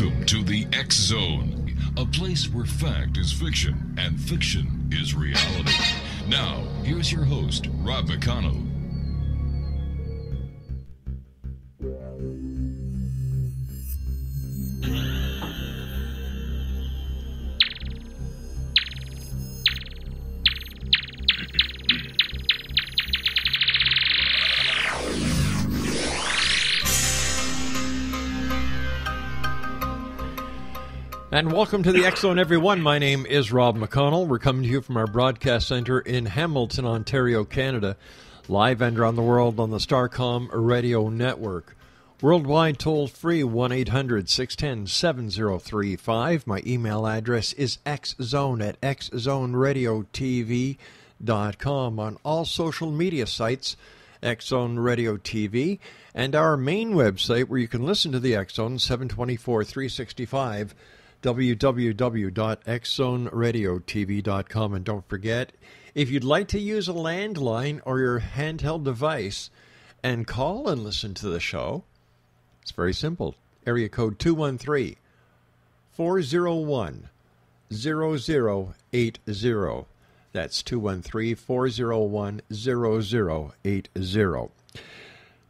Welcome to the X Zone, a place where fact is fiction and fiction is reality. Now, here's your host, Rob McConnell. And welcome to the X Zone, everyone. My name is Rob McConnell. We're coming to you from our broadcast center in Hamilton, Ontario, Canada, live and around the world on the Starcom Radio Network. Worldwide toll-free, 1-800-610-7035. My email address is xzone@xzoneradiotv.com. On all social media sites, X Zone Radio TV, and our main website where you can listen to the X Zone, 724-365, www.xzoneradiotv.com. And don't forget, if you'd like to use a landline or your handheld device and call and listen to the show, it's very simple. Area code 213-401-0080. That's 213-401-0080.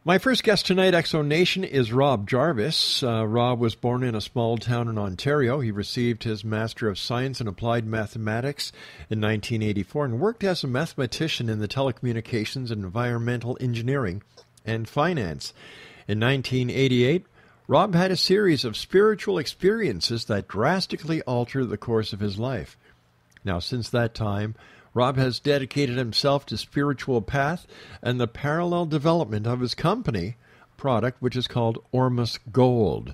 My first guest tonight, Exo Nation, is Rob Jarvis. Rob was born in a small town in Ontario. He received his Master of Science in Applied Mathematics in 1984 and worked as a mathematician in the telecommunications and environmental engineering and finance. In 1988, Rob had a series of spiritual experiences that drastically altered the course of his life. Now, since that time, Rob has dedicated himself to spiritual path and the parallel development of his company product, which is called Ormus Gold.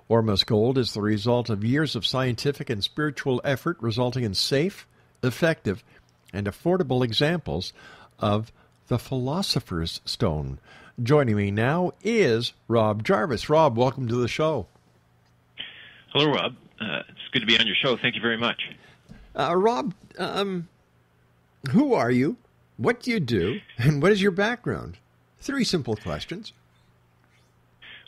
Ormus Gold is the result of years of scientific and spiritual effort, resulting in safe, effective, and affordable examples of the Philosopher's Stone. Joining me now is Rob Jarvis. Rob, welcome to the show. Hello, Rob. It's good to be on your show. Thank you very much. Rob, who are you? What do you do? And what is your background? 3 simple questions.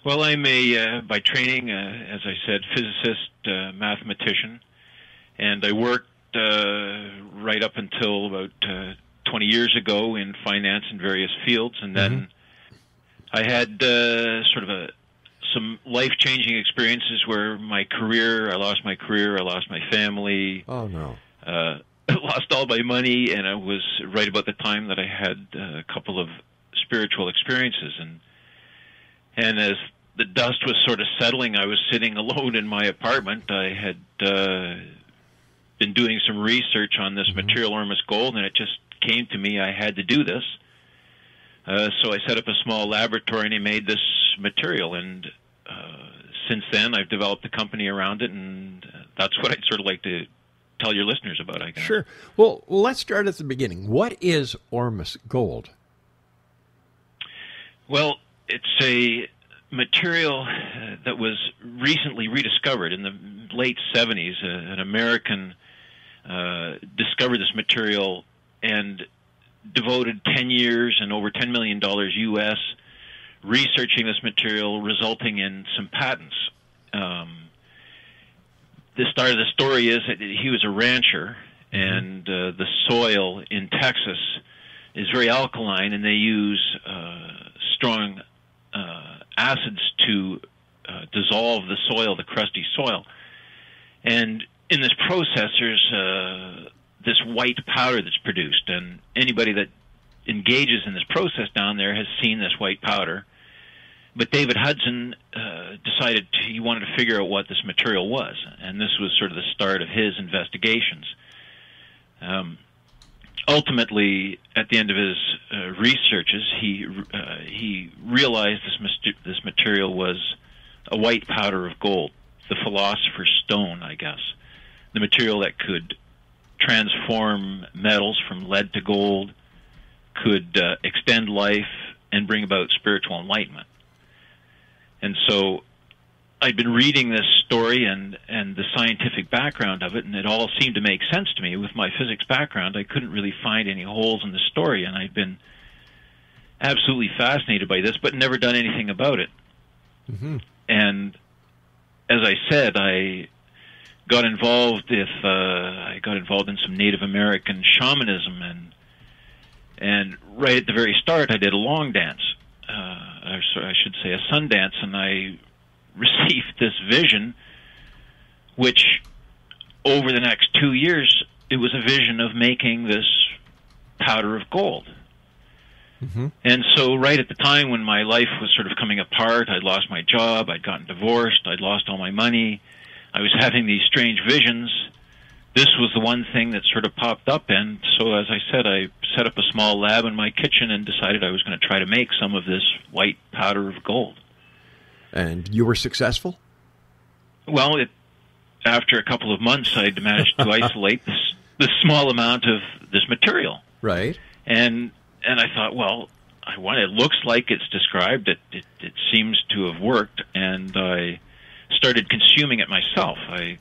Well, I'm by training, as I said, physicist, mathematician, and I worked right up until about 20 years ago in finance in various fields, and then I had some life-changing experiences where I lost my career, I lost my family. Oh, no. Lost all my money, and it was right about the time that I had a couple of spiritual experiences. And as the dust was sort of settling, I was sitting alone in my apartment. I had been doing some research on this material, Ormus Gold, and it just came to me I had to do this. So I set up a small laboratory, and I made this material. And since then, I've developed a company around it, and that's what I'd sort of like to tell your listeners about, I guess. Sure. Well, let's start at the beginning. What is Ormus Gold? Well, it's a material that was recently rediscovered in the late 70s. An American discovered this material and devoted 10 years and over $10 million U.S. researching this material, resulting in some patents. The start of the story is that he was a rancher, and the soil in Texas is very alkaline, and they use strong acids to dissolve the soil, the crusty soil. And in this process, there's this white powder that's produced, and anybody that engages in this process down there has seen this white powder. But David Hudson decided he wanted to figure out what this material was, and this was sort of the start of his investigations. Ultimately, at the end of his researches, he realized this material was a white powder of gold, the Philosopher's Stone, I guess, the material that could transform metals from lead to gold, could extend life, and bring about spiritual enlightenment. And so I'd been reading this story and the scientific background of it, and it all seemed to make sense to me. With my physics background, I couldn't really find any holes in the story, and I'd been absolutely fascinated by this, but never done anything about it. And as I said, I got involved in some Native American shamanism, and right at the very start, I did a long dance. I should say a sun dance, and I received this vision, which over the next 2 years, it was a vision of making this powder of gold. Mm-hmm. And so right at the time when my life was sort of coming apart, I'd lost my job, I'd gotten divorced, I'd lost all my money, I was having these strange visions. This was the one thing that sort of popped up, and so as I said, I set up a small lab in my kitchen and decided I was going to try to make some of this white powder of gold. And you were successful? Well, after a couple of months, I'd managed to isolate this small amount of this material. Right. And I thought, well, it looks like it's described. It seems to have worked, and I started consuming it myself. I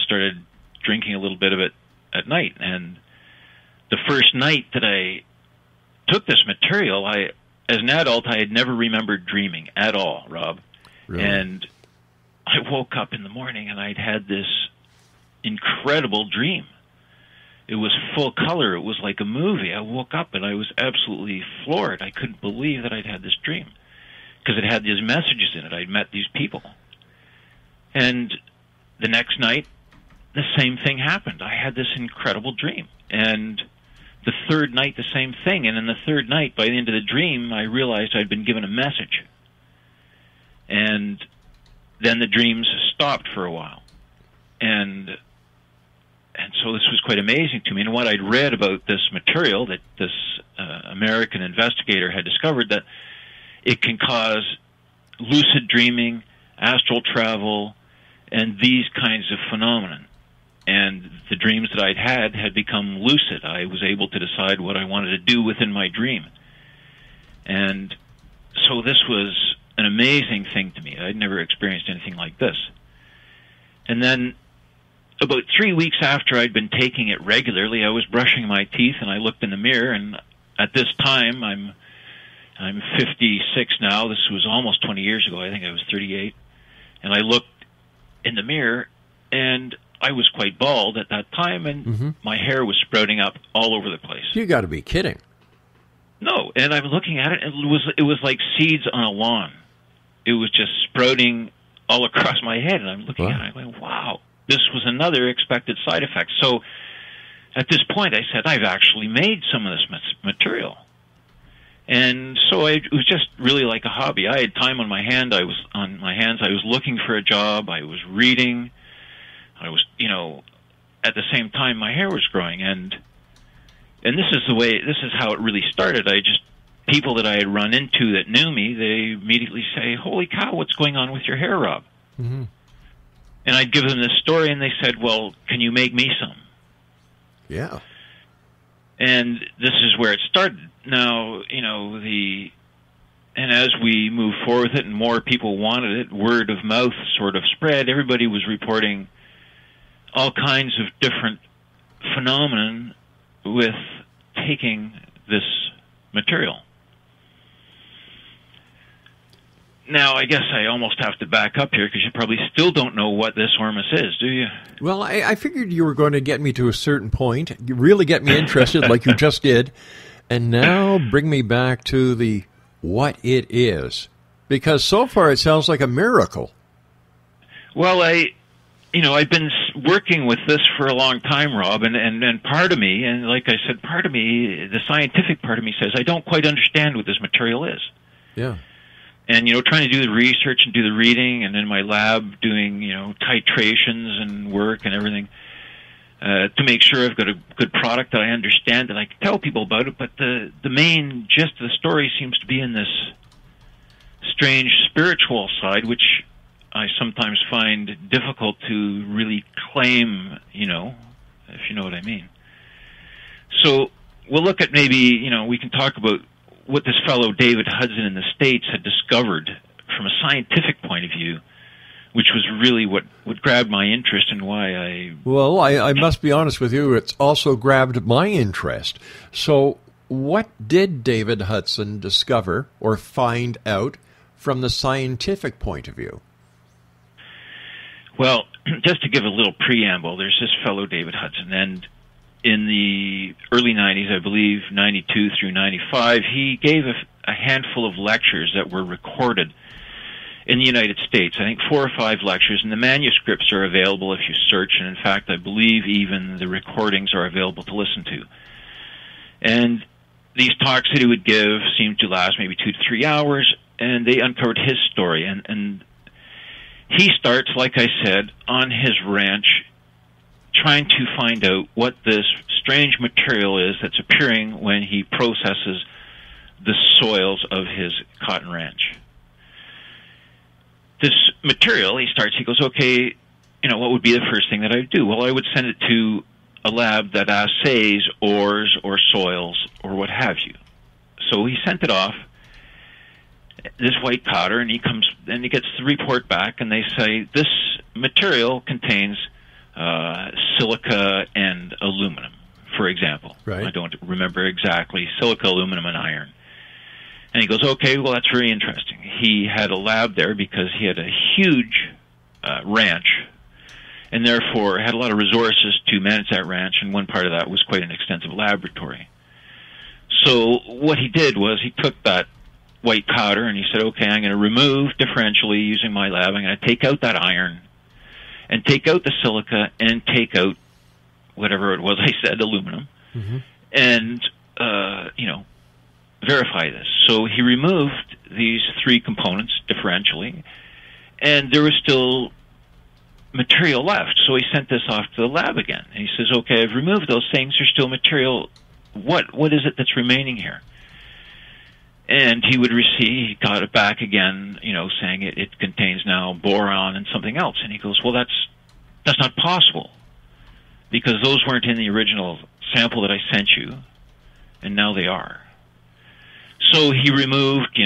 started drinking a little bit of it at night, and the first night that I took this material, as an adult, I had never remembered dreaming at all, Rob. Really? And I woke up in the morning and I'd had this incredible dream. It was full color. It was like a movie. I woke up and I was absolutely floored. I couldn't believe that I'd had this dream because it had these messages in it. I'd met these people. And the next night, the same thing happened. I had this incredible dream. And the third night, the same thing. And in the third night, by the end of the dream, I realized I'd been given a message. And then the dreams stopped for a while. And so this was quite amazing to me. And what I'd read about this material, that this American investigator had discovered, that it can cause lucid dreaming, astral travel, and these kinds of phenomena. And the dreams that I'd had become lucid. I was able to decide what I wanted to do within my dream. And so this was an amazing thing to me. I'd never experienced anything like this. And then about 3 weeks after I'd been taking it regularly, I was brushing my teeth and I looked in the mirror, and at this time, I'm 56 now. This was almost 20 years ago. I think I was 38. And I looked in the mirror, and I was quite bald at that time, and my hair was sprouting up all over the place. You got to be kidding. No, and I'm looking at it, and it was like seeds on a lawn. It was just sprouting all across my head, and I'm looking at it, and I'm going, wow, this was another expected side effect. So at this point, I said, I've actually made some of this material. And so it was just really like a hobby. I had time on my hands. I was looking for a job. I was reading. I was, at the same time, my hair was growing. And this is how it really started. People that I had run into that knew me, they immediately say, holy cow, what's going on with your hair, Rob? Mm-hmm. And I'd give them this story, and they said, well, can you make me some? Yeah. And this is where it started. Now, and as we moved forward with it and more people wanted it, word of mouth sort of spread. Everybody was reporting all kinds of different phenomenon with taking this material. Now, I guess I almost have to back up here because you probably still don't know what this ormus is, do you? Well, I figured you were going to get me to a certain point, really get me interested like you just did, and now bring me back to the what it is. Because so far it sounds like a miracle. Well, I've been working with this for a long time, Rob, and part of me, and like I said, part of me, the scientific part of me says, I don't quite understand what this material is. Yeah. And, trying to do the research and do the reading, and in my lab doing, titrations and work and everything to make sure I've got a good product that I understand, that I can tell people about it. But the main gist of the story seems to be in this strange spiritual side, which I sometimes find difficult to really claim, if you know what I mean. So we'll look at maybe, we can talk about what this fellow David Hudson in the States had discovered from a scientific point of view, which was really what grabbed my interest and why I... Well, I must be honest with you, it's also grabbed my interest. So what did David Hudson discover or find out from the scientific point of view? Well, just to give a little preamble, there's this fellow, David Hudson, and in the early 90s, I believe 92 through 95, he gave a handful of lectures that were recorded in the United States. I think 4 or 5 lectures, and the manuscripts are available if you search, and in fact, I believe even the recordings are available to listen to. And these talks that he would give seemed to last maybe 2 to 3 hours, and they uncovered his story. And he starts, like I said, on his ranch, trying to find out what this strange material is that's appearing when he processes the soils of his cotton ranch. This material, he goes, okay, what would be the first thing that I would do? Well, I would send it to a lab that assays ores or soils or what have you. So he sent it off, this white powder, and he gets the report back, and they say, this material contains silica and aluminum, for example. Right. I don't remember exactly. Silica, aluminum, and iron. And he goes, okay, well, that's very interesting. He had a lab there because he had a huge ranch, and therefore had a lot of resources to manage that ranch, and one part of that was quite an extensive laboratory. So what he did was he took that white powder and he said, okay, I'm going to remove differentially using my lab. I'm going to take out that iron and take out the silica and take out whatever it was I said, aluminum, and, verify this. So he removed these 3 components differentially, and there was still material left. So he sent this off to the lab again. And he says, okay, I've removed those things. There's still material. What is it that's remaining here? And he got it back again, saying it contains now boron and something else. And he goes, well, that's not possible, because those weren't in the original sample that I sent you, and now they are. So he removed,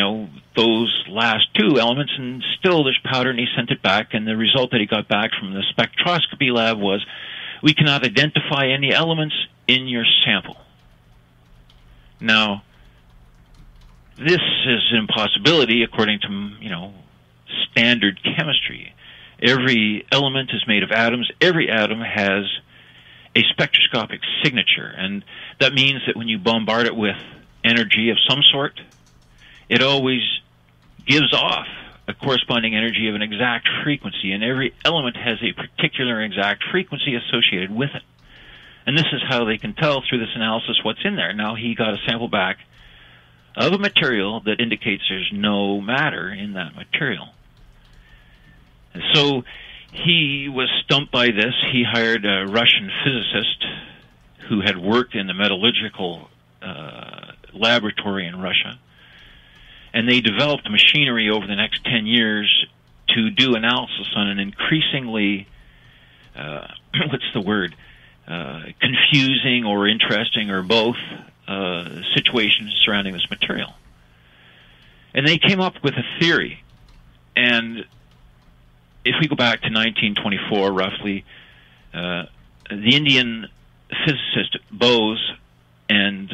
those last 2 elements, and still there's powder, and he sent it back, and the result that he got back from the spectroscopy lab was, we cannot identify any elements in your sample. Now, this is an impossibility according to, standard chemistry. Every element is made of atoms. Every atom has a spectroscopic signature, and that means that when you bombard it with energy of some sort, it always gives off a corresponding energy of an exact frequency, and every element has a particular exact frequency associated with it. And this is how they can tell through this analysis what's in there. Now, he got a sample back of a material that indicates there's no matter in that material. And so he was stumped by this. He hired a Russian physicist who had worked in the metallurgical laboratory in Russia, and they developed machinery over the next 10 years to do analysis on an increasingly, confusing or interesting or both situations surrounding this material. And they came up with a theory, and if we go back to 1924, roughly, the Indian physicist Bose and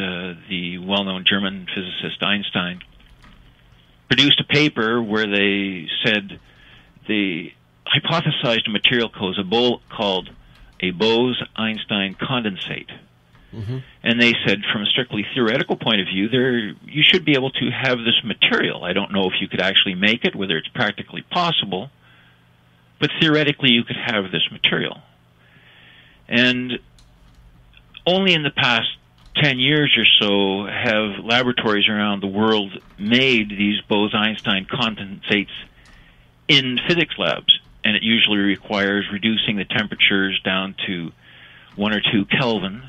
the well-known German physicist Einstein produced a paper where they said they hypothesized a material called a Bose-Einstein condensate. And they said, from a strictly theoretical point of view, you should be able to have this material. I don't know if you could actually make it, whether it's practically possible, but theoretically you could have this material. And only in the past 10 years or so have laboratories around the world made these Bose-Einstein condensates in physics labs, and it usually requires reducing the temperatures down to 1 or 2 Kelvin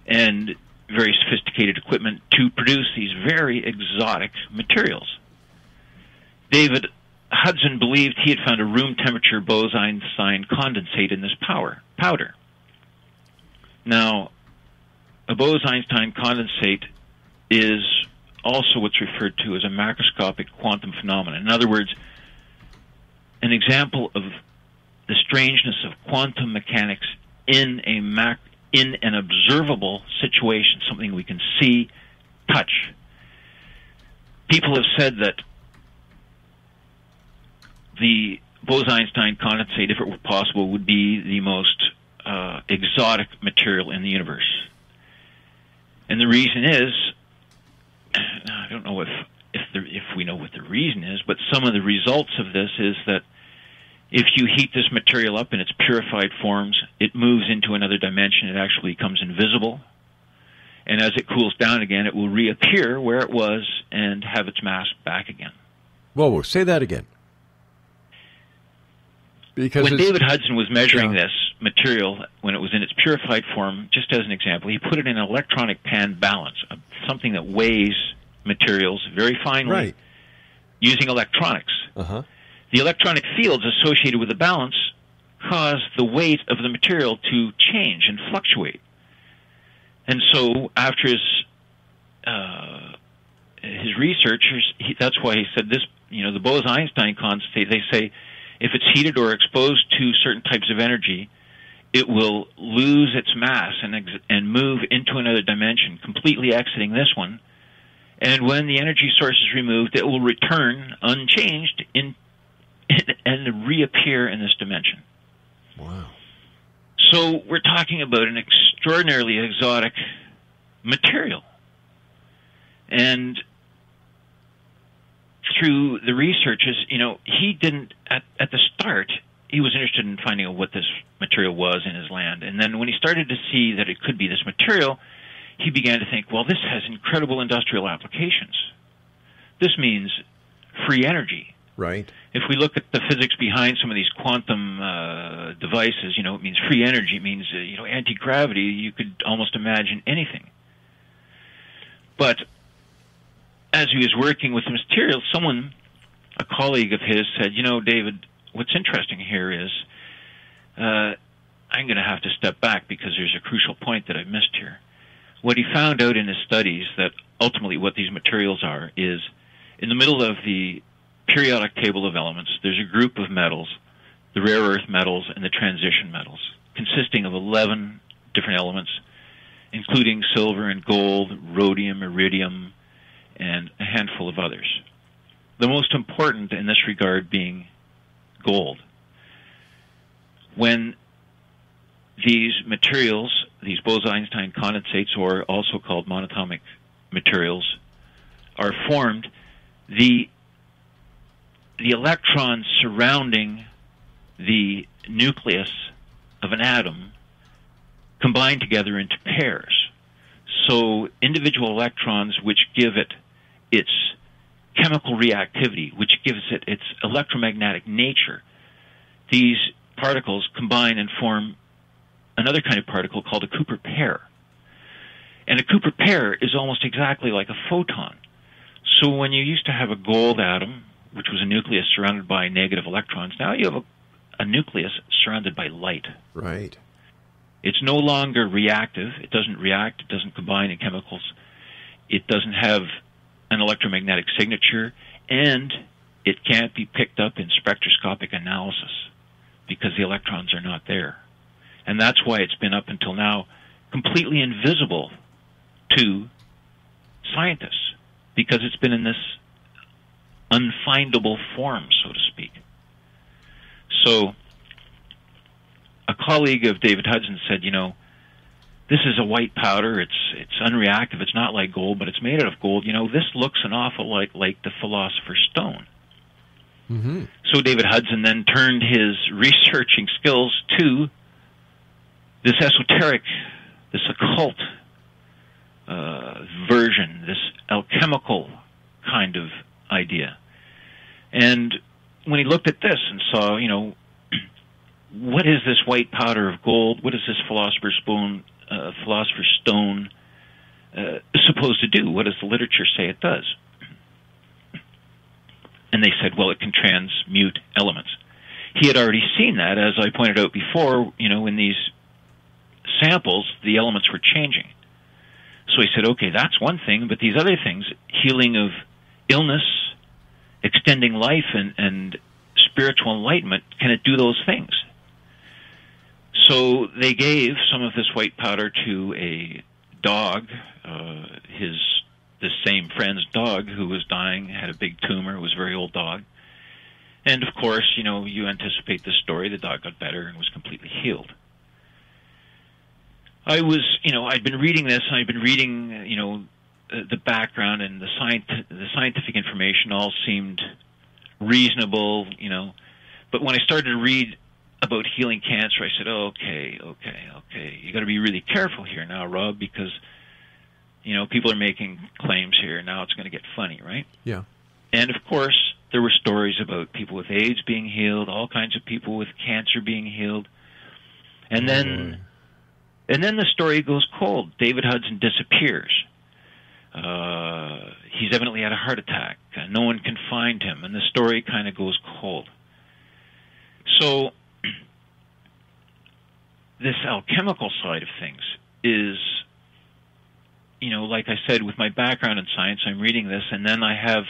and very sophisticated equipment to produce these very exotic materials. David Hudson believed he had found a room temperature Bose-Einstein condensate in this powder. Now, a Bose-Einstein condensate is also what's referred to as a macroscopic quantum phenomenon. In other words, an example of the strangeness of quantum mechanics in an observable situation, something we can see, touch. People have said that the Bose-Einstein condensate, if it were possible, would be the most exotic material in the universe. And the reason is, I don't know if we know what the reason is, but some of the results of this is that if you heat this material up in its purified forms, it moves into another dimension. It actually becomes invisible. And as it cools down again, it will reappear where it was and have its mass back again. Whoa, say that again. Because when David Hudson was measuring this material, when it was in its purified form, just as an example, he put it in an electronic pan balance, something that weighs materials very finely using electronics. Uh-huh. The electronic fields associated with the balance cause the weight of the material to change and fluctuate. And so after his researchers, that's why he said this, the Bose-Einstein constant, they say if it's heated or exposed to certain types of energy, it will lose its mass and move into another dimension, completely exiting this one. And when the energy source is removed, it will return unchanged and reappear in this dimension. Wow. So we're talking about an extraordinarily exotic material. And through the researches, he didn't, at the start, he was interested in finding out what this material was in his land. And then when he started to see that it could be this material, he began to think, well, this has incredible industrial applications. This means free energy. Right. If we look at the physics behind some of these quantum devices, it means free energy. It means, anti-gravity. You could almost imagine anything. But as he was working with the material, a colleague of his said, David, what's interesting here is I'm going to have to step back because there's a crucial point that I missed here. What he found out in his studies, that ultimately what these materials are, is in the middle of the periodic table of elements, there's a group of metals, the rare earth metals and the transition metals, consisting of 11 different elements, including silver and gold, rhodium, iridium, and a handful of others. The most important in this regard being gold. When these materials, these Bose-Einstein condensates, or also called monatomic materials, are formed, the electrons surrounding the nucleus of an atom combine together into pairs. So individual electrons, which give it its chemical reactivity, which gives it its electromagnetic nature, these particles combine and form another kind of particle called a Cooper pair. And a Cooper pair is almost exactly like a photon. So when you used to have a gold atom, which was a nucleus surrounded by negative electrons, now you have a nucleus surrounded by light. Right. It's no longer reactive. It doesn't react. It doesn't combine in chemicals. It doesn't have an electromagnetic signature, and it can't be picked up in spectroscopic analysis because the electrons are not there. And that's why it's been up until now completely invisible to scientists, because it's been in this unfindable form, so to speak. So a colleague of David Hudson said, this is a white powder. It's unreactive. It's not like gold, but it's made out of gold. This looks an awful lot like the Philosopher's Stone. Mm-hmm. So David Hudson then turned his researching skills to this esoteric, this occult version, this alchemical kind of idea. And when he looked at this and saw, what is this white powder of gold? What is this Philosopher's Stone supposed to do? What does the literature say it does? And they said, well, it can transmute elements. He had already seen that, as I pointed out before, in these samples, the elements were changing. So he said, okay, that's one thing, but these other things, healing of illness, extending life, and spiritual enlightenment, can it do those things? So they gave some of this white powder to a dog, this same friend's dog who was dying, had a big tumor, was a very old dog. And of course, you anticipate the story. The dog got better and was completely healed. I'd been reading this, and I'd been reading, the background and the scientific information all seemed reasonable, But when I started to read about healing cancer, I said, okay. You got to be really careful here now, Rob, because, people are making claims here. Now it's going to get funny, right? Yeah. And of course, there were stories about people with AIDS being healed, all kinds of people with cancer being healed. And then the story goes cold. David Hudson disappears. He's evidently had a heart attack. No one can find him, and the story kind of goes cold. So this alchemical side of things is, like I said, with my background in science, I'm reading this, and then I have,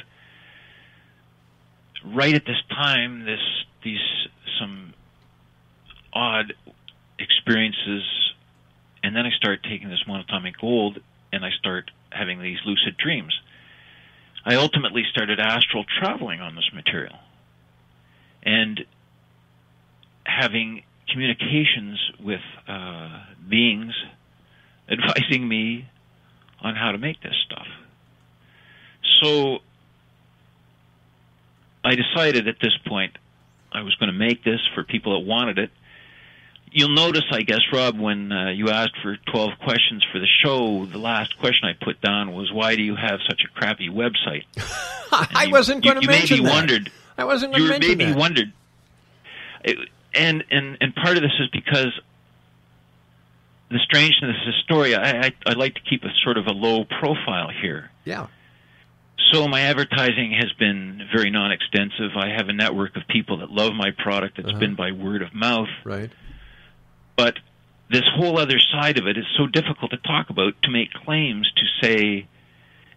right at this time, some odd experiences, and then I start taking this monatomic gold, and I start having these lucid dreams. I ultimately started astral traveling on this material and having communications with beings advising me on how to make this stuff. So I decided at this point I was going to make this for people that wanted it. You'll notice, I guess, Rob, when you asked for 12 questions for the show, the last question I put down was, why do you have such a crappy website? I wasn't going to mention that. I wasn't going to mention that. You maybe wondered. And part of this is because the strangeness of the story, I like to keep a sort of a low profile here. Yeah. So my advertising has been very non-extensive. I have a network of people that love my product. It's been by word of mouth. Right. But this whole other side of it is so difficult to talk about, to make claims, to say,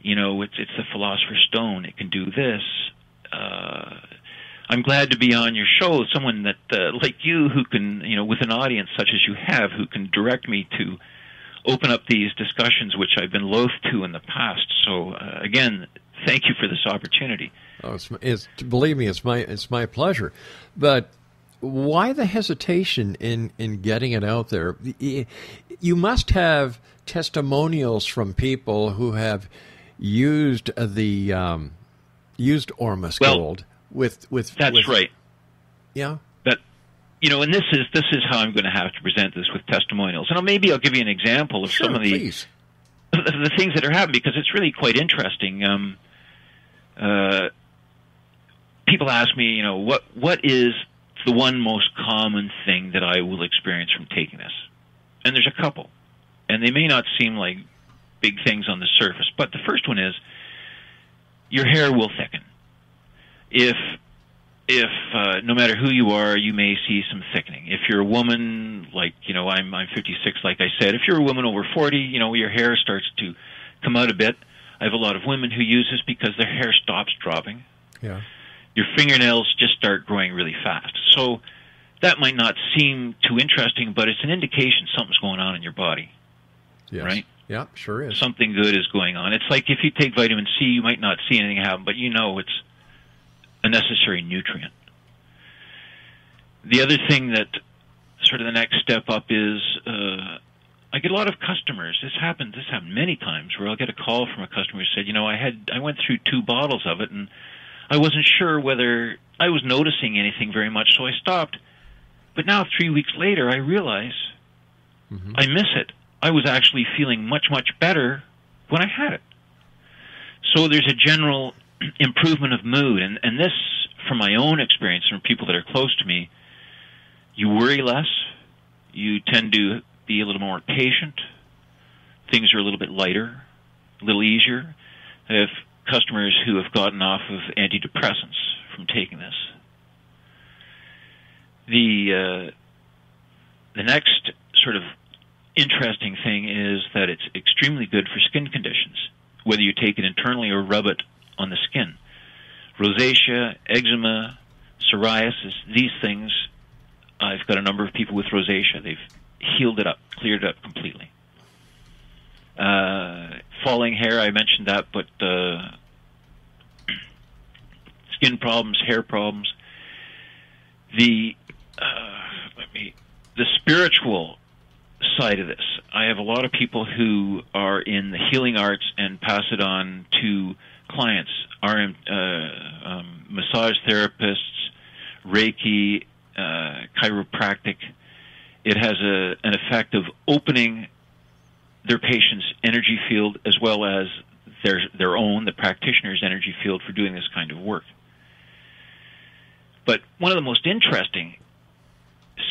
it's the Philosopher's Stone, it can do this. I'm glad to be on your show, someone that, like you, who can, with an audience such as you have, who can direct me to open up these discussions, which I've been loath to in the past. So, again, thank you for this opportunity. Oh, believe me, it's my pleasure. But why the hesitation in getting it out there? You must have testimonials from people who have used Ormus gold with. That's right. Yeah. But and this is how I'm going to have to present this with testimonials. And maybe I'll give you an example of some of the things that are happening, because it's really quite interesting. People ask me, what is the one most common thing that I will experience from taking this? And there's a couple. And they may not seem like big things on the surface, but the first one is your hair will thicken. If no matter who you are, you may see some thickening. If you're a woman, like, I'm 56, like I said. If you're a woman over 40, your hair starts to come out a bit. I have a lot of women who use this because their hair stops dropping. Yeah. Your fingernails just start growing really fast. So that might not seem too interesting, but it's an indication something's going on in your body. Yes. Right? Yeah, sure is. Something good is going on. It's like if you take vitamin C, you might not see anything happen, but it's a necessary nutrient. The other thing that sort of the next step up is I get a lot of customers. This happened many times, where I'll get a call from a customer who said, I went through 2 bottles of it, and I wasn't sure whether I was noticing anything very much, so I stopped. But now, 3 weeks later, I realize I miss it. I was actually feeling much, much better when I had it. So there's a general improvement of mood, and this, from my own experience, from people that are close to me, you worry less, you tend to be a little more patient, things are a little bit lighter, a little easier. I have customers who have gotten off of antidepressants from taking this. The next sort of interesting thing is that it's extremely good for skin conditions, whether you take it internally or rub it on the skin. Rosacea, eczema, psoriasis, these things, I've got a number of people with rosacea. They've healed it up, cleared it up completely. Falling hair, I mentioned that, but skin problems, hair problems. The the spiritual side of this. I have a lot of people who are in the healing arts and pass it on to clients, massage therapists, Reiki, chiropractic. It has an effect of opening their patient's energy field as well as their own, the practitioner's energy field for doing this kind of work. But one of the most interesting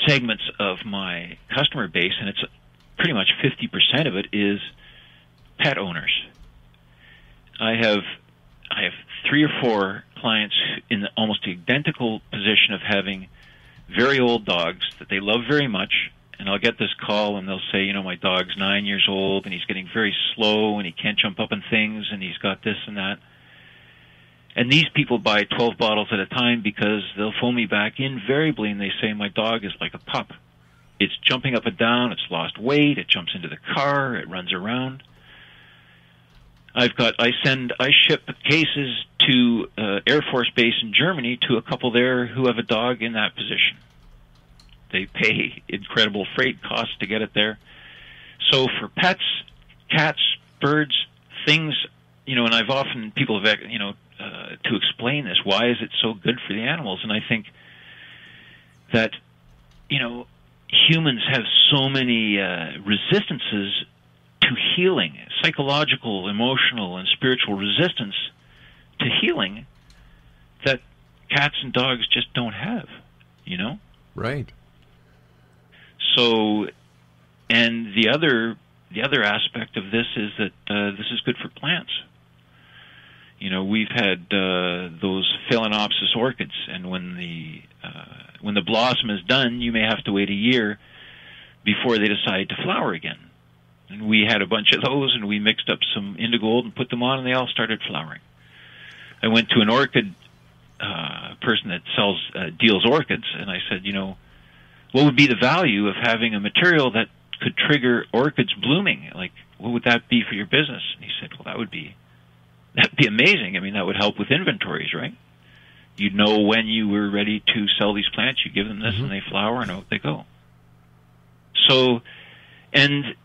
segments of my customer base, and it's pretty much 50% of it, is pet owners. I have 3 or 4 clients in the almost identical position of having very old dogs that they love very much, and I'll get this call and they'll say, my dog's 9 years old and he's getting very slow and he can't jump up on things and he's got this and that. And these people buy 12 bottles at a time because they'll phone me back invariably and they say, my dog is like a pup. It's jumping up and down, it's lost weight, it jumps into the car, it runs around. I ship cases to Air Force Base in Germany to a couple there who have a dog in that position. They pay incredible freight costs to get it there. So for pets, cats, birds, things, and I've often, people have, to explain this, why is it so good for the animals? And I think that, humans have so many resistances to healing, psychological, emotional, and spiritual resistance to healing that cats and dogs just don't have, Right. So, and the other aspect of this is that this is good for plants. We've had those Phalaenopsis orchids, and when the blossom is done, you may have to wait a year before they decide to flower again. And we had a bunch of those, and we mixed up some indigold and put them on, and they all started flowering. I went to an orchid person that deals orchids, and I said, what would be the value of having a material that could trigger orchids blooming? Like, what would that be for your business? And he said, well, that'd be amazing. I mean, that would help with inventories, right? You'd know when you were ready to sell these plants. You give them this, and they flower, and out they go. So, and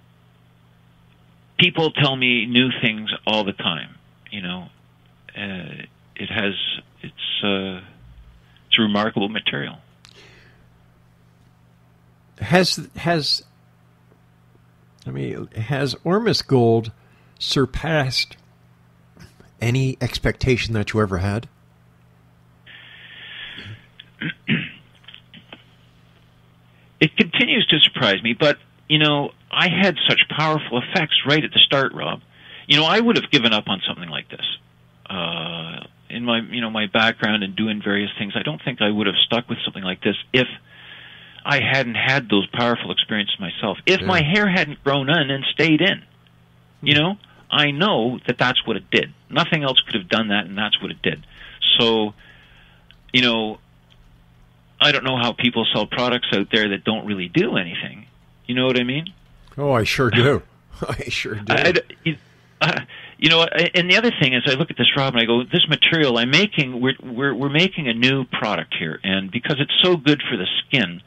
people tell me new things all the time. It's a remarkable material. Has Ormus Gold surpassed any expectation that you ever had? It continues to surprise me, but, I had such powerful effects right at the start, Rob. I would have given up on something like this. In my background and doing various things, I don't think I would have stuck with something like this if I hadn't had those powerful experiences myself. If my hair hadn't grown in and stayed in, I know that that's what it did. Nothing else could have done that, and that's what it did. So, I don't know how people sell products out there that don't really do anything. You know what I mean? Oh, I sure do. I sure do. And the other thing is, I look at this, Rob, and I go, this material I'm making, we're making a new product here, and because it's so good for the skin,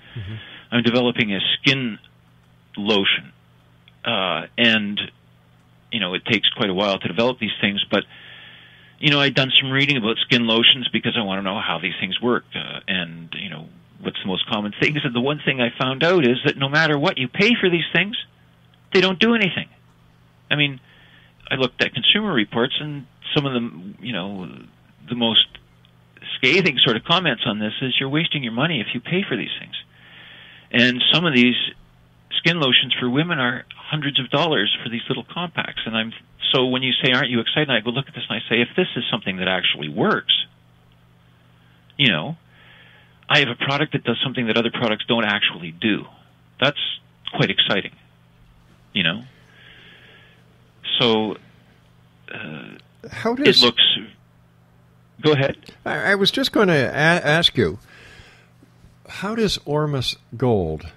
I'm developing a skin lotion, and it takes quite a while to develop these things, but I'd done some reading about skin lotions because I want to know how these things work, and what's the most common things. And the one thing I found out is that no matter what you pay for these things, they don't do anything. I mean, I looked at consumer reports, and some of them, the most scathing sort of comments on this is you're wasting your money if you pay for these things. And some of these skin lotions for women are hundreds of dollars for these little compacts. And so when you say, aren't you excited? I go look at this and I say, if this is something that actually works, I have a product that does something that other products don't actually do. That's quite exciting, So how does it looks? Go ahead. I was just going to ask you, how does Ormus Gold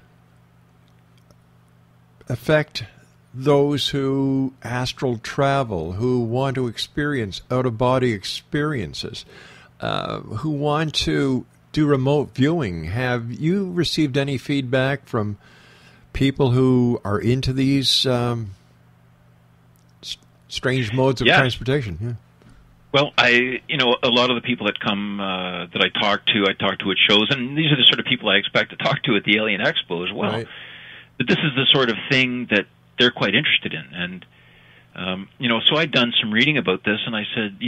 affect those who astral travel, who want to experience out-of-body experiences, who want to do remote viewing. Have you received any feedback from people who are into these strange modes of transportation? Yeah. Well, a lot of the people that come that I talk to at shows, and these are the sort of people I expect to talk to at the Alien Expo as well. Right. But this is the sort of thing that they're quite interested in, and so I'd done some reading about this, and I said,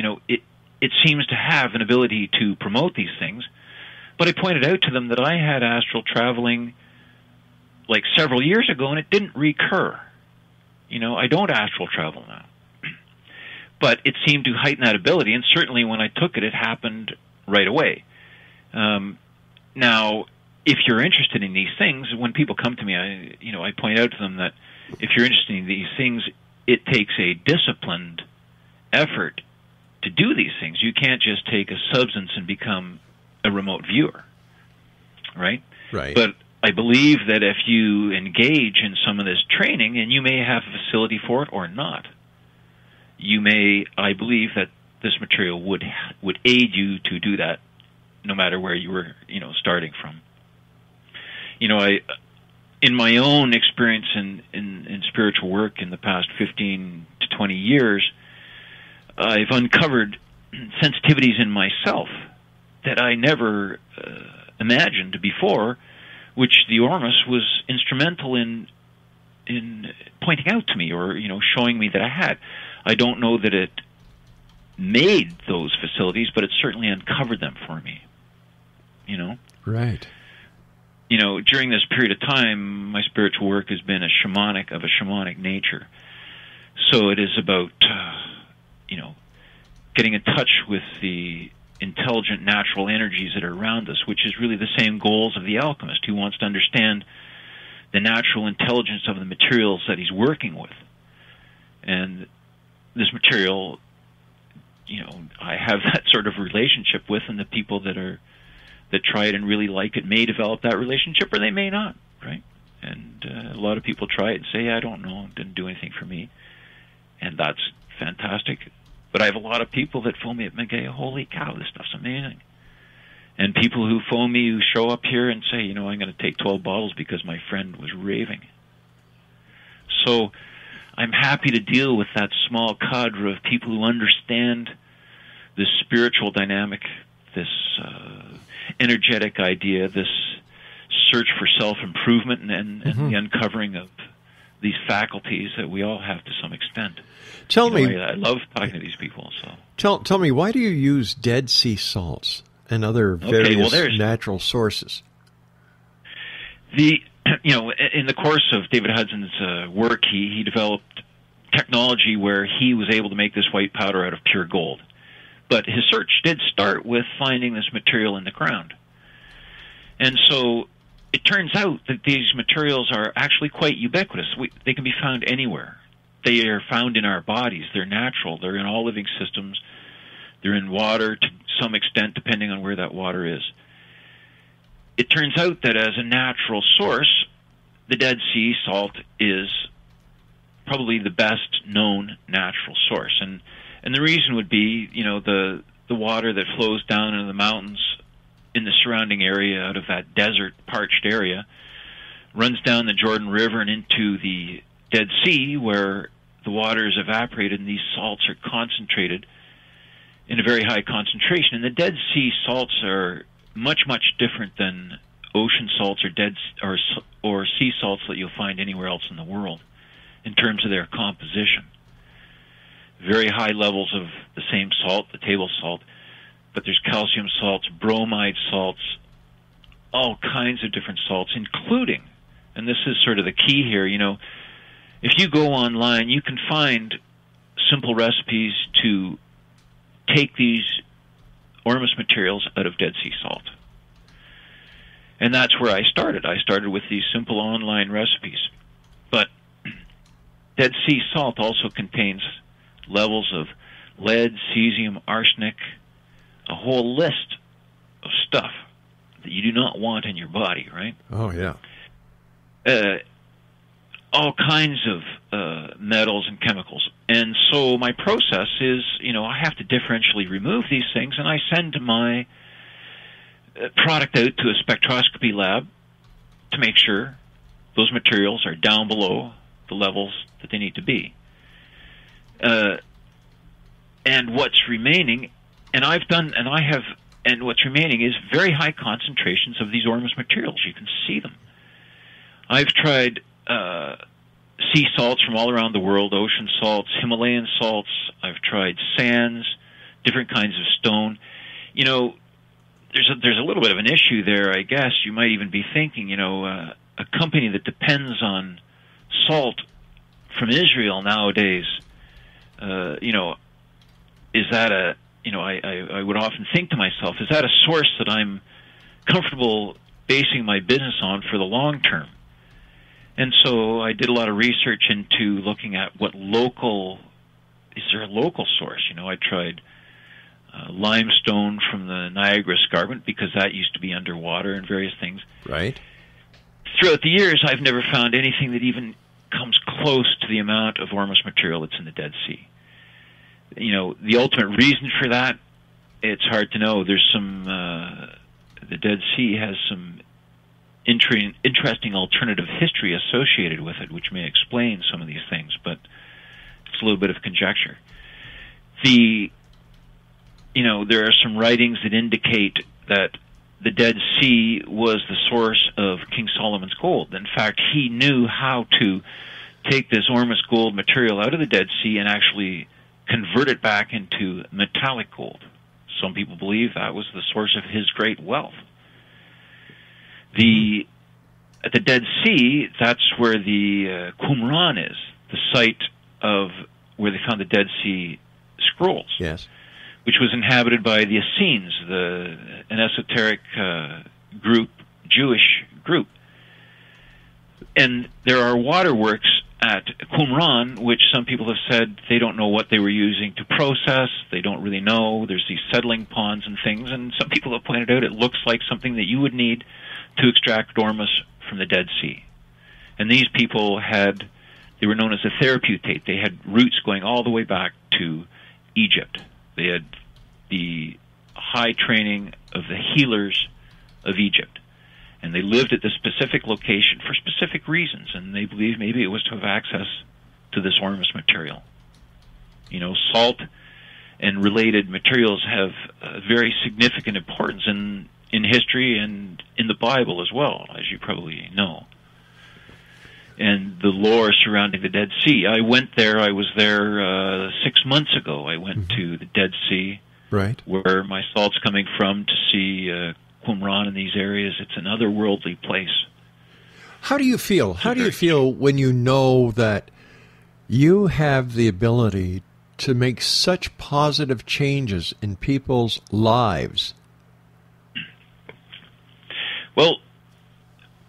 it seems to have an ability to promote these things, but I pointed out to them that I had astral traveling like several years ago, and it didn't recur. I don't astral travel now. But it seemed to heighten that ability, and certainly when I took it, it happened right away. Now, if you're interested in these things, when people come to me, I point out to them that if you're interested in these things, it takes a disciplined effort to do these things. You can't just take a substance and become a remote viewer, right? Right. But I believe that if you engage in some of this training, and you may have a facility for it or not, I believe that this material would aid you to do that, no matter where you were, starting from. In my own experience in spiritual work in the past 15 to 20 years, I've uncovered sensitivities in myself that I never imagined before, which the Ormus was instrumental in pointing out to me, or showing me that I had. I don't know that it made those facilities, but it certainly uncovered them for me. Right. During this period of time, my spiritual work has been of a shamanic nature. So it is about, getting in touch with the intelligent natural energies that are around us, which is really the same goals of the alchemist, who wants to understand the natural intelligence of the materials that he's working with. And this material, I have that sort of relationship with, and the people that try it and really like it may develop that relationship, or they may not, right? And a lot of people try it and say, I don't know, it didn't do anything for me. And that's fantastic. But I have a lot of people that phone me at Megay, holy cow, this stuff's amazing. And people who phone me who show up here and say, I'm going to take 12 bottles because my friend was raving. So I'm happy to deal with that small cadre of people who understand this spiritual dynamic, this energetic idea, this search for self-improvement, and the uncovering of these faculties that we all have to some extent. Tell me, I love talking to these people. So tell me, why do you use Dead Sea salts and other various natural sources? In the course of David Hudson's work, he developed technology where he was able to make this white powder out of pure gold. But his search did start with finding this material in the ground. And so it turns out that these materials are actually quite ubiquitous. They can be found anywhere. They are found in our bodies. They're natural. They're in all living systems. They're in water to some extent, depending on where that water is. It turns out that as a natural source, the Dead Sea salt is probably the best known natural source. And the reason would be, the water that flows down into the mountains in the surrounding area out of that desert, parched area, runs down the Jordan River and into the Dead Sea, where the water is evaporated and these salts are concentrated in a very high concentration. And the Dead Sea salts are much, much different than ocean salts or sea salts that you'll find anywhere else in the world in terms of their composition. Very high levels of the same salt, the table salt, but there's calcium salts, bromide salts, all kinds of different salts, including, and this is sort of the key here, if you go online, you can find simple recipes to take these Ormus materials out of Dead Sea salt. And that's where I started. I started with these simple online recipes. But Dead Sea salt also contains levels of lead, cesium, arsenic, a whole list of stuff that you do not want in your body, right? Oh, yeah. All kinds of metals and chemicals. And so my process is, I have to differentially remove these things, and I send my product out to a spectroscopy lab to make sure those materials are down below the levels that they need to be. And what's remaining, and what's remaining is very high concentrations of these Ormus materials. You can see them. I've tried sea salts from all around the world, ocean salts, Himalayan salts. I've tried sands, different kinds of stone. You know, there's a little bit of an issue there, I guess. You might even be thinking, you know, a company that depends on salt from Israel nowadays, you know, is that a, you know, I would often think to myself, is that a source that I'm comfortable basing my business on for the long term? And so I did a lot of research into looking at is there a local source? You know, I tried limestone from the Niagara Escarpment because that used to be underwater and various things. Right. Throughout the years, I've never found anything that even comes close to the amount of Ormus material that's in the Dead Sea. You know, the ultimate reason for that, it's hard to know. There's some, the Dead Sea has some interesting alternative history associated with it, which may explain some of these things, but it's a little bit of conjecture. You know, there are some writings that indicate that the Dead Sea was the source of King Solomon's gold. In fact, he knew how to take this Ormus gold material out of the Dead Sea and actually convert it back into metallic gold. Some people believe that was the source of his great wealth. At the Dead Sea, that's where the Qumran is, the site of where they found the Dead Sea Scrolls. Yes. Which was inhabited by the Essenes, an esoteric group, Jewish group. And there are waterworks at Qumran, which some people have said they don't know what they were using to process. They don't really know. There's these settling ponds and things, and some people have pointed out it looks like something that you would need to extract Ormus from the Dead Sea. And these people they were known as the Theraputate. They had roots going all the way back to Egypt. They had the high training of the healers of Egypt. And they lived at this specific location for specific reasons, and they believed maybe it was to have access to this Ormus material. You know, salt and related materials have very significant importance in history and in the Bible as well, as you probably know. And the lore surrounding the Dead Sea. I went there, I was there 6 months ago. I went to the Dead Sea, right, where my salt's coming from, to see Qumran in these areas. It's an otherworldly place. How do you feel? How do you feel when you know that you have the ability to make such positive changes in people's lives? Well,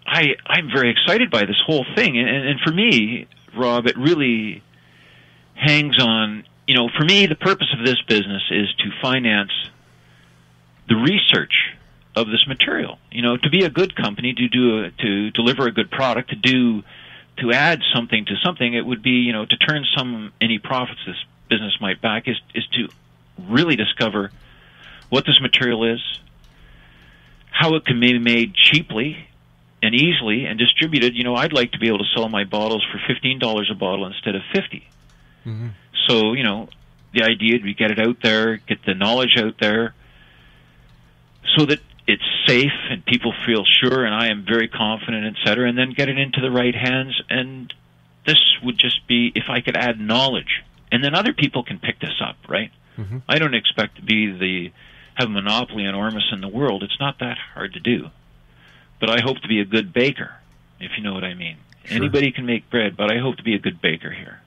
I'm very excited by this whole thing. And for me, Rob, it really hangs on, you know, for me, the purpose of this business is to finance the research of this material. You know, to be a good company, to deliver a good product, to add something to something, it would be, you know, to turn any profits this business might back is to really discover what this material is, how it can be made cheaply and easily and distributed. You know, I'd like to be able to sell my bottles for $15 a bottle instead of $50. Mm-hmm. So, you know, the idea we get it out there, get the knowledge out there, so that it's safe and people feel sure, and I am very confident, et cetera, and then get it into the right hands. And this would just be if I could add knowledge, and then other people can pick this up, right? Mm-hmm. I don't expect to have a monopoly on Ormus in the world. It's not that hard to do. But I hope to be a good baker, if you know what I mean. Sure. Anybody can make bread, but I hope to be a good baker here.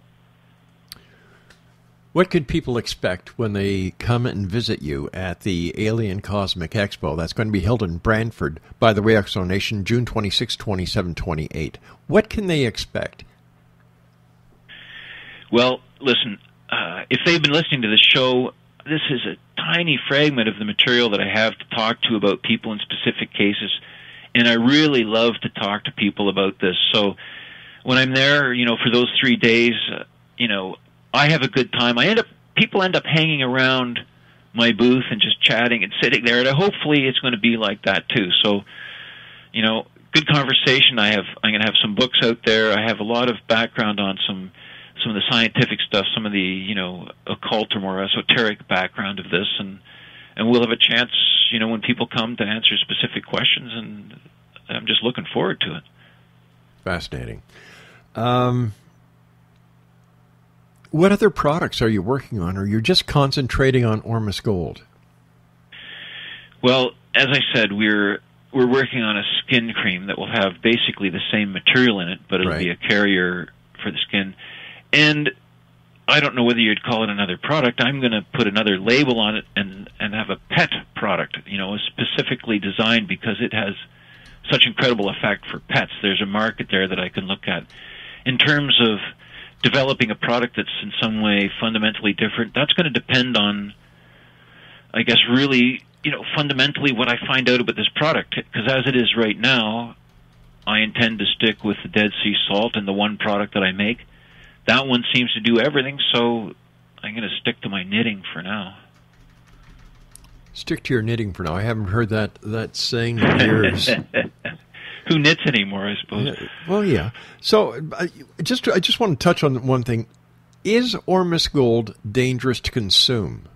What could people expect when they come and visit you at the Alien Cosmic Expo? That's going to be held in Brantford, by the way, Exonation, June 26, 27, 28. What can they expect? Well, listen, if they've been listening to the show, this is a tiny fragment of the material that I have to talk to about people in specific cases, and I really love to talk to people about this. So when I'm there, you know, for those 3 days, you know, I have a good time. People end up hanging around my booth and just chatting and sitting there. And hopefully it's going to be like that too. So, good conversation. I'm going to have some books out there. I have a lot of background on some of the scientific stuff, some of the, occult or more esoteric background of this, and we'll have a chance, when people come, to answer specific questions, and I'm just looking forward to it. Fascinating. What other products are you working on, or you're just concentrating on Ormus Gold? Well, as I said, we're working on a skin cream that will have basically the same material in it, but it'll be a carrier for the skin. And I don't know whether you'd call it another product. I'm going to put another label on it and have a pet product, specifically designed because it has such incredible effect for pets. There's a market there that I can look at. In terms of developing a product that's in some way fundamentally different, that's going to depend on, I guess, really, fundamentally what I find out about this product. Because as it is right now, I intend to stick with the Dead Sea salt and the one product that I make. That one seems to do everything, so I'm going to stick to my knitting for now. Stick to your knitting for now. I haven't heard that saying in years. Who knits anymore, I suppose? Well, yeah. So I just want to touch on one thing. Is Ormus Gold dangerous to consume?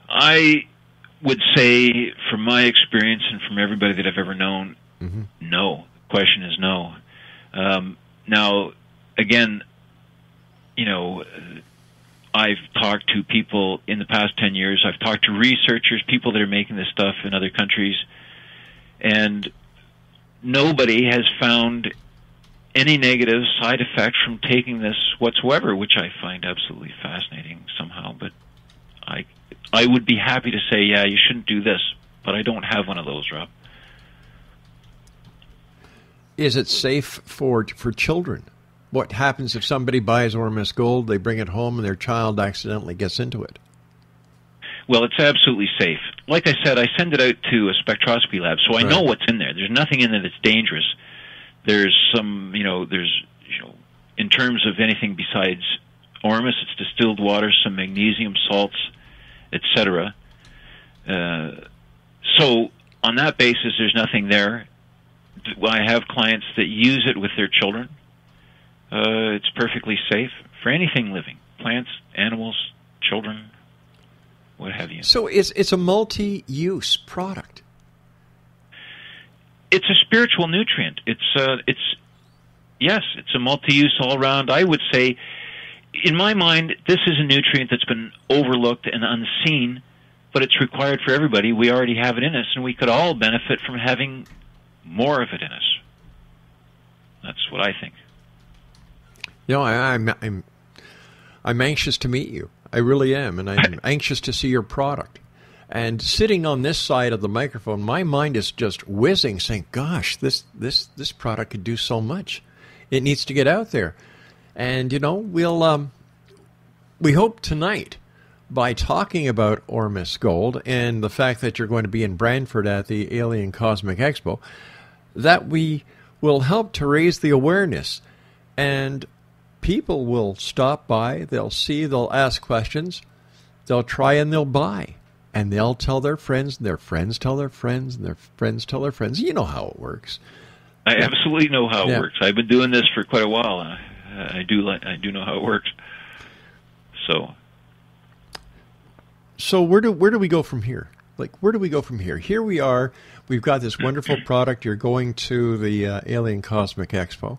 I would say, from my experience and from everybody that I've ever known, no. The question is no. Now, again, I've talked to people in the past 10 years. I've talked to researchers, people that are making this stuff in other countries, and nobody has found any negative side effects from taking this whatsoever, which I find absolutely fascinating somehow. But I would be happy to say, yeah, you shouldn't do this, but I don't have one of those, Rob. Is it safe for children? What happens if somebody buys Ormus Gold, they bring it home, and their child accidentally gets into it? Well, it's absolutely safe. Like I said, I send it out to a spectroscopy lab, so I know what's in there. There's nothing in there that's dangerous. There's some, in terms of anything besides Ormus, it's distilled water, some magnesium salts, etc. So on that basis, there's nothing there. I have clients that use it with their children. It's perfectly safe for anything living, plants, animals, children, what have you. So it's a multi-use product. It's a spiritual nutrient. It's a multi-use all around. I would say, in my mind, this is a nutrient that's been overlooked and unseen, but it's required for everybody. We already have it in us, and we could all benefit from having more of it in us. That's what I think. I'm anxious to meet you. I really am, and I'm anxious to see your product. And sitting on this side of the microphone, my mind is just whizzing, saying, "Gosh, this product could do so much. It needs to get out there." And we hope tonight, by talking about Ormus Gold and the fact that you're going to be in Brantford at the Alien Cosmic Expo, that we will help to raise the awareness, and people will stop by, they'll see, they'll ask questions, they'll try, and they'll buy. And they'll tell their friends, and their friends tell their friends, and their friends tell their friends. You know how it works. I absolutely know how it works. I've been doing this for quite a while. I do know how it works. So where do we go from here? Where do we go from here? Here we are. We've got this wonderful product. You're going to the Alien Cosmic Expo.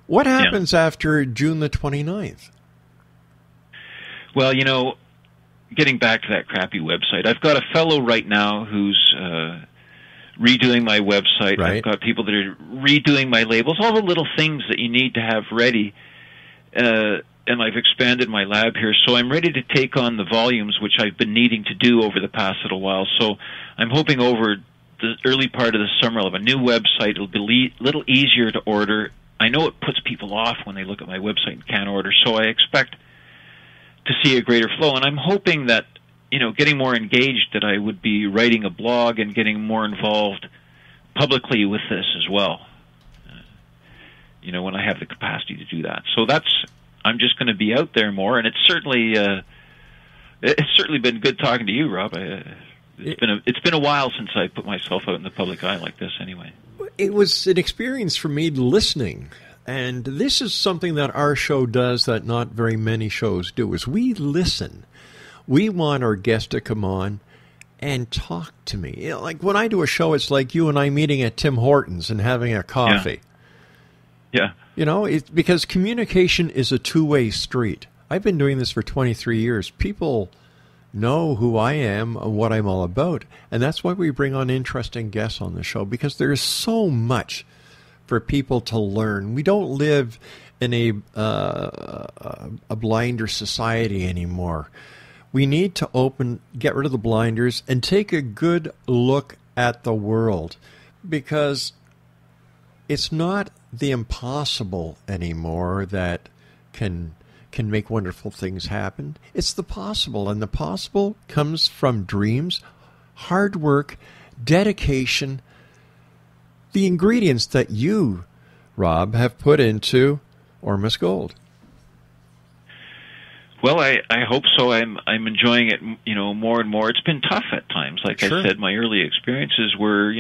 What happens after June the 29th? Well, getting back to that crappy website, I've got a fellow right now who's redoing my website. Right. I've got people that are redoing my labels, all the little things that you need to have ready. And I've expanded my lab here, so I'm ready to take on the volumes, which I've been needing to do over the past little while. So I'm hoping over the early part of the summer I'll have a new website. It'll be a little easier to order. I know it puts people off when they look at my website and can't order, so I expect to see a greater flow. And I'm hoping that, getting more engaged, that I would be writing a blog and getting more involved publicly with this as well, when I have the capacity to do that. So I'm just going to be out there more, and it's certainly It's certainly been good talking to you, Rob. It's been a while since I put myself out in the public eye like this anyway. It was an experience for me listening. And this is something that our show does that not very many shows do, is we listen. We want our guest to come on and talk to me. You know, like when I do a show, it's like you and I meeting at Tim Hortons and having a coffee. Yeah. You know, because communication is a two-way street. I've been doing this for 23 years. People know who I am and what I'm all about. And that's why we bring on interesting guests on the show, because there's so much for people to learn. We don't live in a blinder society anymore. We need to get rid of the blinders and take a good look at the world, because it's not the impossible anymore that can make wonderful things happen. It's the possible, and the possible comes from dreams, hard work, dedication, the ingredients that you, Rob, have put into Ormus Gold. Well, I hope so. I'm enjoying it, more and more. It's been tough at times. Like Sure. I said, my early experiences were,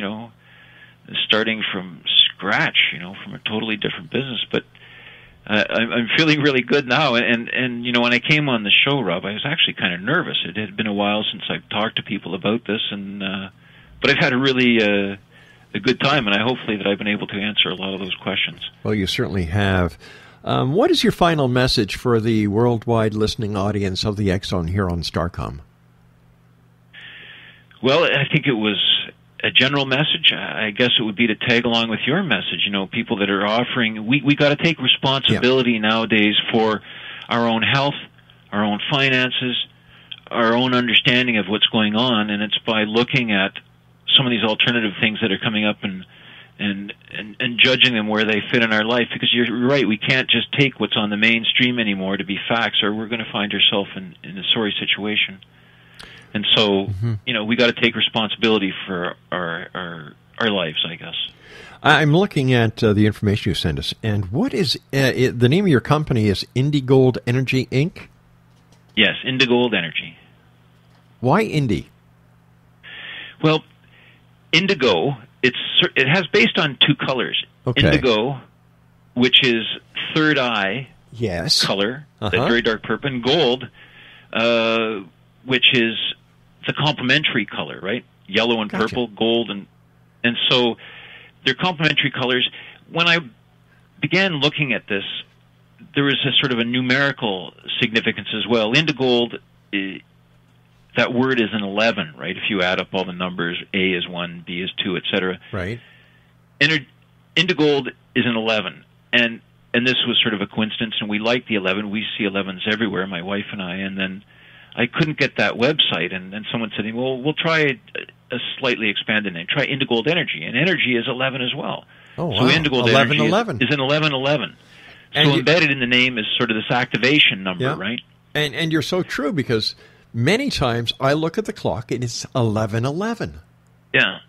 starting from scratch, from a totally different business. But I'm feeling really good now. And when I came on the show, Rob, I was actually kind of nervous. It had been a while since I've talked to people about this, but I've had a really a good time, and hopefully that I've been able to answer a lot of those questions. Well, you certainly have. What is your final message for the worldwide listening audience of the X Zone here on Starcom? Well, I think it was a general message. I guess it would be to tag along with your message. People that are offering, we got to take responsibility nowadays for our own health, our own finances, our own understanding of what's going on, and it's by looking at some of these alternative things that are coming up and judging them where they fit in our life, because you're right, we can't just take what's on the mainstream anymore to be facts, or we're going to find ourselves in a sorry situation. And so, we got to take responsibility for our lives, I guess. I'm looking at the information you sent us, and what is the name of your company? Is Indigold Energy Inc.? Yes, Indigold Energy. Why Indy? Well, indigo, it has based on two colors. Okay. Indigo, which is third eye color, that's very dark purple, and gold, which is the complementary color, right? Yellow and purple, gold, and so they're complementary colors. When I began looking at this, there was a sort of a numerical significance as well. Indigold, that word is an 11, right? If you add up all the numbers, A is 1, B is 2, etc. Right. Indigold is an 11, and this was sort of a coincidence, and we like the 11. We see 11s everywhere, my wife and I, and then I couldn't get that website, and someone said to me, well, we'll try a slightly expanded name. Try Indigold Energy, and energy is 11 as well. Oh, wow. So Indigold 11, Energy 11. is an 1111. So embedded in the name is sort of this activation number, right? And you're so true, because many times I look at the clock and it's 11:11. Yeah.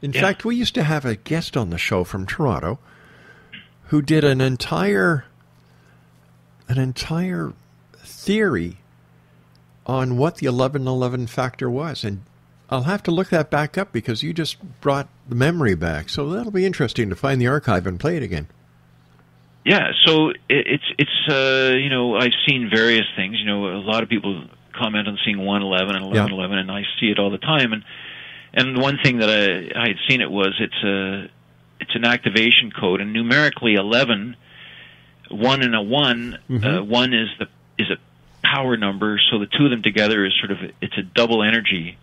In fact, we used to have a guest on the show from Toronto who did an entire theory on what the 11:11 factor was, and I'll have to look that back up because you just brought the memory back. So that'll be interesting to find the archive and play it again. Yeah, so it's I've seen various things. A lot of people comment on seeing 111 and 1111, and I see it all the time. And one thing that I had seen it's an activation code, and numerically 11, 1 and a 1, 1 is a power number, so the two of them together is it's a double energy.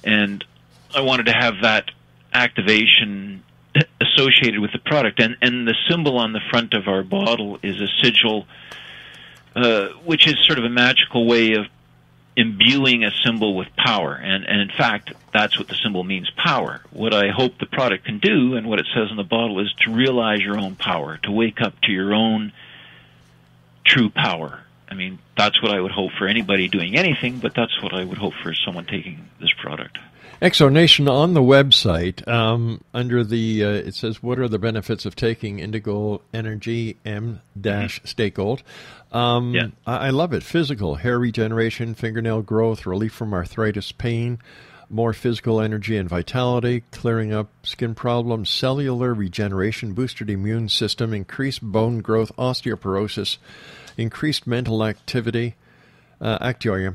And I wanted to have that activation associated with the product, and the symbol on the front of our bottle is a sigil, which is sort of a magical way of imbuing a symbol with power, and in fact that's what the symbol means, power. What I hope the product can do, and what it says on the bottle, is to realize your own power, to wake up to your own true power. I mean, that's what I would hope for anybody doing anything, but that's what I would hope for someone taking this product. Exonation on the website, under the, it says, what are the benefits of taking Indigo Energy M-Stay Gold? I love it. Physical, hair regeneration, fingernail growth, relief from arthritis pain, more physical energy and vitality, clearing up skin problems, cellular regeneration, boosted immune system, increased bone growth, osteoporosis, increased mental activity, healthier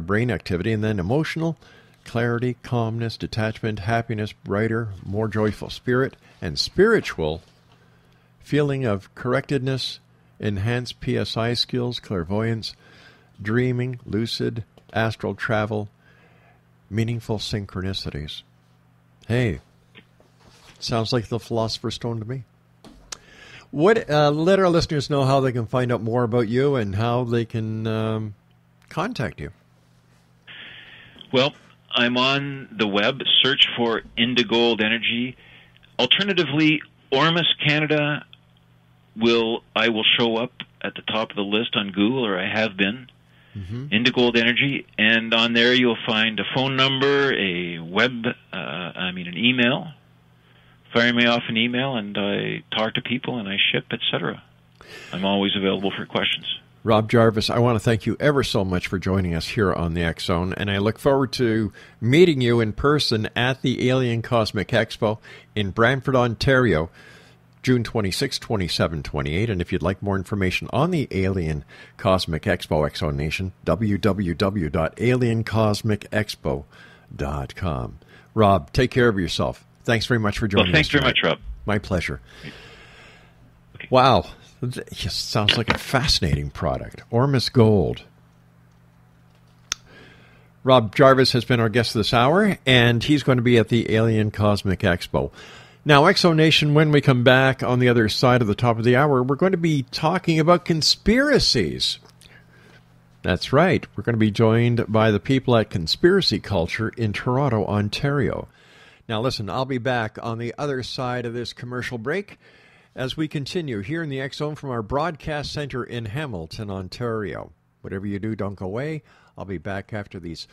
brain activity, and then emotional clarity, calmness, detachment, happiness, brighter, more joyful spirit, and spiritual feeling of correctedness, enhanced PSI skills, clairvoyance, dreaming, lucid, astral travel, meaningful synchronicities. Hey, sounds like the Philosopher's Stone to me. Let our listeners know how they can find out more about you and how they can contact you. Well, I'm on the web. Search for Indigold Energy. Alternatively, Ormus Canada I will show up at the top of the list on Google, or I have been. Indigold Energy, and on there you'll find a phone number, an email. Fire me off an email, and I talk to people, and I ship, etc. I'm always available for questions. Rob Jarvis, I want to thank you ever so much for joining us here on the X Zone, and I look forward to meeting you in person at the Alien Cosmic Expo in Brantford, Ontario, June 26, 27, 28. And if you'd like more information on the Alien Cosmic Expo, Exo Nation, www.aliencosmicexpo.com. Rob, take care of yourself. Thanks very much for joining us. Thanks very much, Rob. My pleasure. Okay. Wow. It just sounds like a fascinating product. Ormus Gold. Rob Jarvis has been our guest this hour, and he's going to be at the Alien Cosmic Expo. Now, Exo Nation, when we come back on the other side of the top of the hour, we're going to be talking about conspiracies. That's right. We're going to be joined by the people at Conspiracy Culture in Toronto, Ontario. Now, listen, I'll be back on the other side of this commercial break as we continue here in the X Zone from our broadcast center in Hamilton, Ontario. Whatever you do, don't go away. I'll be back after these